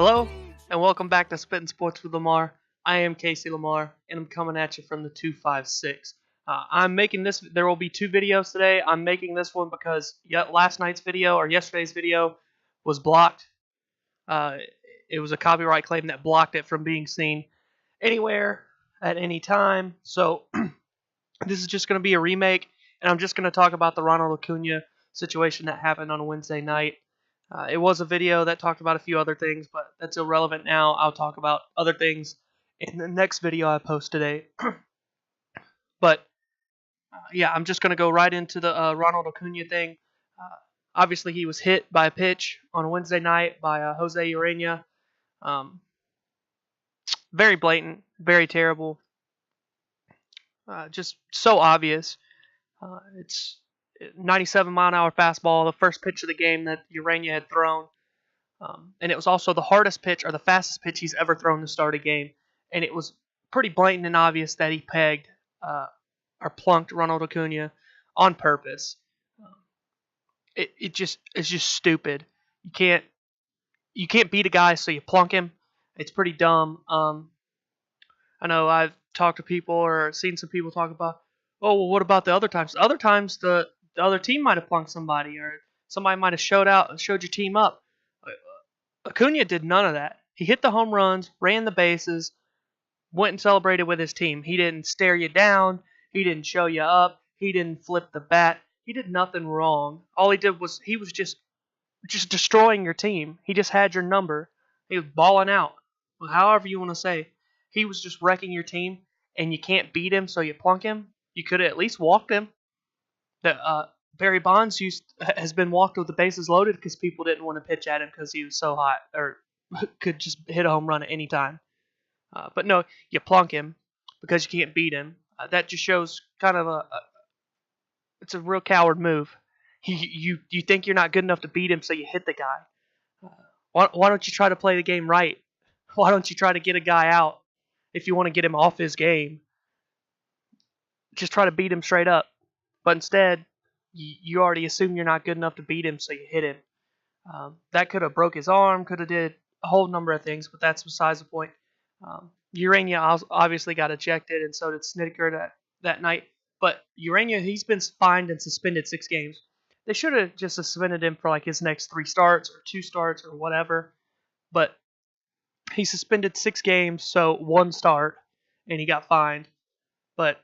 Hello, and welcome back to Spittin Sports with Lamar. I am Casey Lamar, and I'm coming at you from the 256. I'm making this. There will be two videos today. I'm making this one because last night's video or yesterday's video was blocked. It was a copyright claim that blocked it from being seen anywhere at any time. So this is just going to be a remake, and I'm just going to talk about the Ronald Acuna situation that happened on Wednesday night. It was a video that talked about a few other things, but that's irrelevant now. I'll talk about other things in the next video I post today. But yeah, I'm just going to go right into the Ronald Acuna thing. Obviously, he was hit by a pitch on Wednesday night by Jose Urena. Very blatant, very terrible. Just so obvious. It's 97-mile-an-hour fastball, the first pitch of the game that Urena had thrown. And it was also the hardest pitch or the fastest pitch he's ever thrown to start a game. And it was pretty blatant and obvious that he pegged or plunked Ronald Acuna on purpose. It's just stupid. You can't beat a guy, so you plunk him. It's pretty dumb. I know I've talked to people or seen some people talk about, oh, well, what about the other times? Other times the other team might have plunked somebody, or somebody might have showed your team up. Acuna did none of that. He hit the home runs, ran the bases, went and celebrated with his team. He didn't stare you down. He didn't show you up. He didn't flip the bat. He did nothing wrong. All he did was he was just destroying your team. He just had your number. He was balling out. Well, however you want to say. He was just wrecking your team, and you can't beat him, so you plunk him. You could have at least walked him. Barry Bonds has been walked with the bases loaded because people didn't want to pitch at him because he was so hot or could just hit a home run at any time. But no, you plunk him because you can't beat him. That just shows kind of it's a real coward move. You think you're not good enough to beat him, so you hit the guy. Why don't you try to play the game right? Why don't you try to get a guy out if you want to get him off his game? Just try to beat him straight up. But instead, you already assume you're not good enough to beat him, so you hit him. That could have broke his arm, could have did a whole number of things, but that's besides the point. Urena obviously got ejected, and so did Snicker that night. But Urena, he's been fined and suspended 6 games. They should have just suspended him for like his next 3 starts or 2 starts or whatever. But he suspended 6 games, so 1 start, and he got fined. But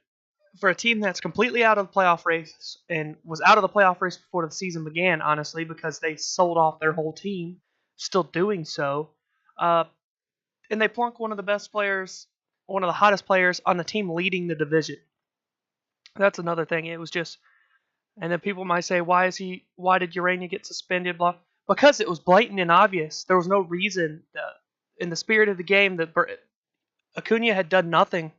for a team that's completely out of the playoff race and was out of the playoff race before the season began, honestly, because they sold off their whole team, still doing so, and they plunk one of the best players, one of the hottest players on the team leading the division. That's another thing. It was just, and then people might say, why did Urena get suspended? Blah, because it was blatant and obvious. There was no reason. In the spirit of the game, that Acuna had done nothing.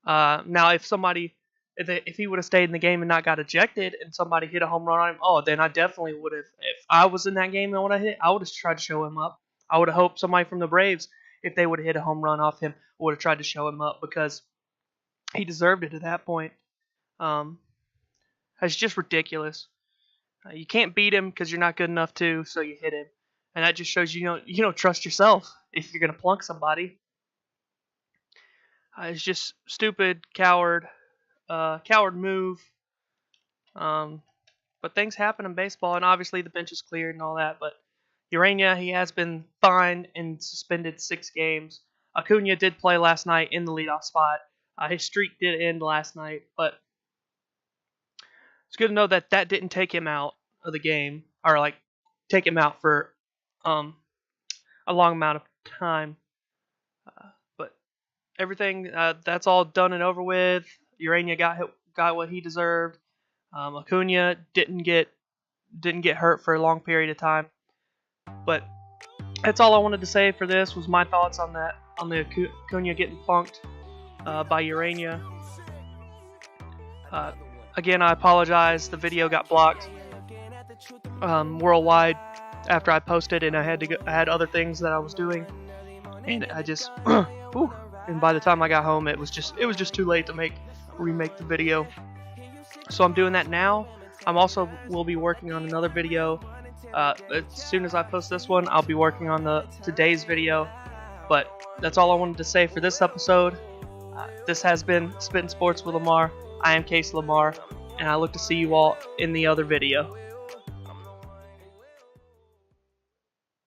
Now, if he would have stayed in the game and not got ejected, and somebody hit a home run on him, then I definitely would have. If I was in that game and when I hit, I would have tried to show him up. I would have hoped somebody from the Braves, if they would have hit a home run off him, would have tried to show him up because he deserved it at that point. It's just ridiculous. You can't beat him because you're not good enough to, so you hit him, and that just shows you don't trust yourself if you're gonna plunk somebody. It's just stupid, coward move. But things happen in baseball, and obviously the bench is cleared and all that. But Urena, he has been fined and suspended 6 games. Acuna did play last night in the leadoff spot. His streak did end last night, but it's good to know that didn't take him out of the game, or like take him out for a long amount of time. But everything that's all done and over with. Urena got what he deserved. Acuna didn't get hurt for a long period of time. But that's all I wanted to say for this. Was my thoughts on the Acuna getting punked by Urena. Again, I apologize. The video got blocked worldwide after I posted, and I had other things that I was doing, and I just and by the time I got home, it was just too late to remake the video. So I'm doing that now. I'm also will be working on another video As soon as I post this one, I'll be working on today's video. But that's all I wanted to say for this episode. This has been Spittin' Sports with Lamar. I am Case Lamar, and I look to see you all in the other video.